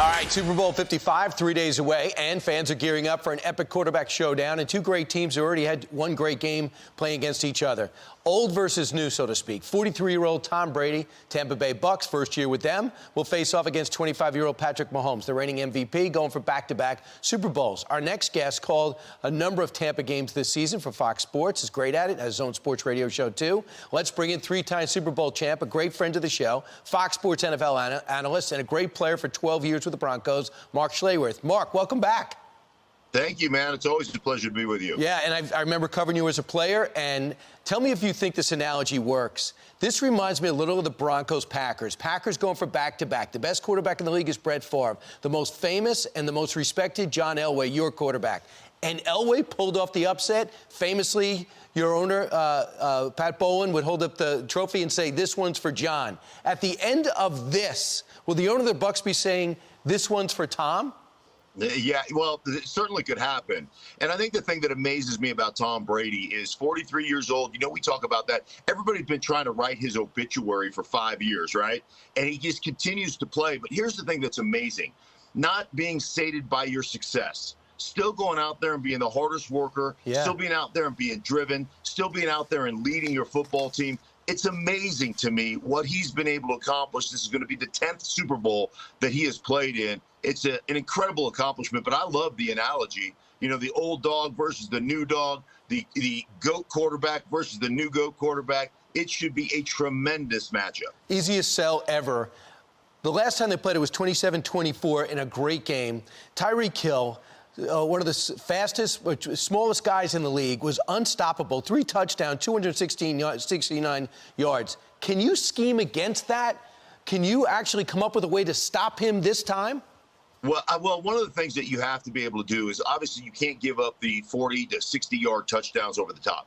All right, Super Bowl 55, 3 days away, and fans are gearing up for an epic quarterback showdown, and two great teams who already had one great game playing against each other. Old versus new, so to speak. 43-year-old Tom Brady, Tampa Bay Bucs, first year with them, will face off against 25-year-old Patrick Mahomes, the reigning MVP, going for back-to-back Super Bowls. Our next guest called a number of Tampa games this season for Fox Sports, is great at it, has his own sports radio show too. Let's bring in three-time Super Bowl champ, a great friend of the show, Fox Sports NFL analyst, and a great player for 12 years with the Broncos, Mark Schlereth. Mark, welcome back. Thank you, man. It's always a pleasure to be with you. Yeah, and I remember covering you as a player, and tell me if you think this analogy works. This reminds me a little of the Broncos-Packers. Packers going for back-to-back. The best quarterback in the league is Brett Favre. The most famous and the most respected, John Elway, your quarterback. And Elway pulled off the upset. Famously, your owner, Pat Bowlen, would hold up the trophy and say, "This one's for John." At the end of this, will the owner of the Bucs be saying, "This one's for Tom"? Yeah, well, it certainly could happen. And I think the thing that amazes me about Tom Brady is 43 years old. You know, we talk about that. Everybody's been trying to write his obituary for 5 years, right? And he just continues to play. But here's the thing that's amazing. Not being sated by your success. Still going out there and being the hardest worker. Yeah. Still being out there and being driven. Still being out there and leading your football team. It's amazing to me what he's been able to accomplish. This is going to be the 10th Super Bowl that he has played in. It's an incredible accomplishment, but I love the analogy. You know, the old dog versus the new dog, the GOAT quarterback versus the new GOAT quarterback. It should be a tremendous matchup. Easiest sell ever. The last time they played, it was 27-24 in a great game. Tyreek Hill, one of the fastest, smallest guys in the league, was unstoppable. 3 touchdowns, 269 yards. Can you scheme against that? Can you actually come up with a way to stop him this time? Well, one of the things that you have to be able to do is obviously you can't give up the 40 to 60-yard touchdowns over the top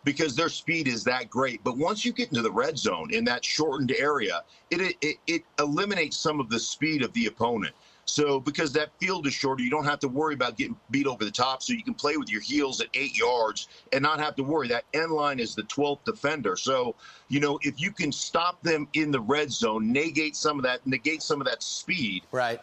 because their speed is that great. But once you get into the red zone in that shortened area, it eliminates some of the speed of the opponent. So because that field is shorter, you don't have to worry about getting beat over the top. So you can play with your heels at 8 yards and not have to worry. That end line is the 12th defender. So, you know, if you can stop them in the red zone, negate some of that speed, right,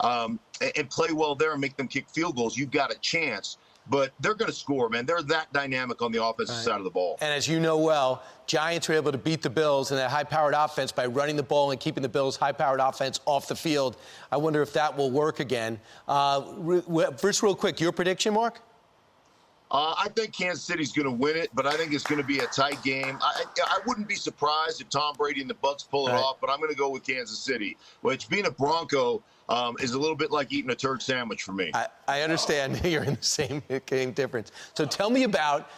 and play well there and make them kick field goals, you've got a chance. But they're going to score, man. They're that dynamic on the offensive side of the ball. And as you know well, Giants were able to beat the Bills in that high-powered offense by running the ball and keeping the Bills' high-powered offense off the field. I wonder if that will work again. First, real quick, your prediction, Mark? I think Kansas City's going to win it, but I think it's going to be a tight game. I wouldn't be surprised if Tom Brady and the Bucs pull it off, but I'm going to go with Kansas City, which, being a Bronco, is a little bit like eating a turd sandwich for me. I understand. You're in the same difference. So tell me about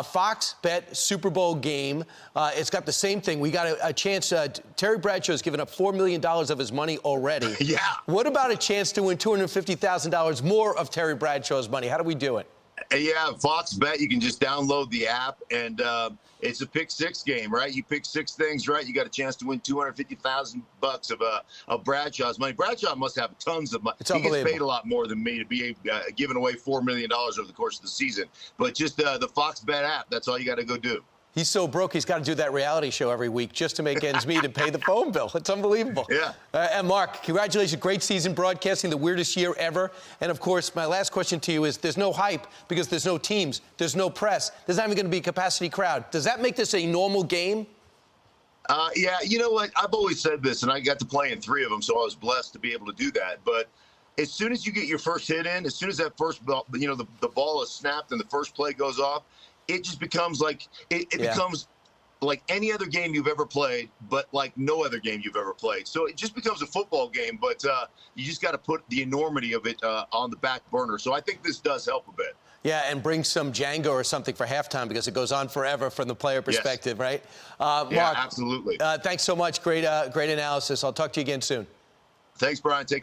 Fox Bet Super Bowl game. It's got the same thing. We got a chance. Terry Bradshaw's given up $4 million of his money already. Yeah. What about a chance to win $250,000 more of Terry Bradshaw's money? How do we do it? Yeah, Fox Bet, you can just download the app, and it's a pick-6 game, right? You pick 6 things, right? You got a chance to win $250,000 of Bradshaw's money. Bradshaw must have tons of money. He gets paid a lot more than me to be giving away $4 million over the course of the season. But just the Fox Bet app, that's all you got to go do. He's so broke, he's got to do that reality show every week just to make ends meet and pay the phone bill. It's unbelievable. Yeah. And Mark, congratulations. Great season broadcasting, the weirdest year ever. And, of course, my last question to you is there's no hype because there's no teams. There's no press. There's not even going to be a capacity crowd. Does that make this a normal game? Yeah, you know what? I've always said this, and I got to play in 3 of them, so I was blessed to be able to do that. But as soon as you get your first hit in, as soon as that first ball, the ball is snapped and the first play goes off, it just becomes like it becomes like any other game you've ever played, but like no other game you've ever played. So it just becomes a football game, but you just got to put the enormity of it on the back burner. So I think this does help a bit. Yeah, and bring some Django or something for halftime because it goes on forever from the player perspective, yes. Right? Mark, yeah, absolutely. Thanks so much. Great analysis. I'll talk to you again soon. Thanks, Brian. Take care.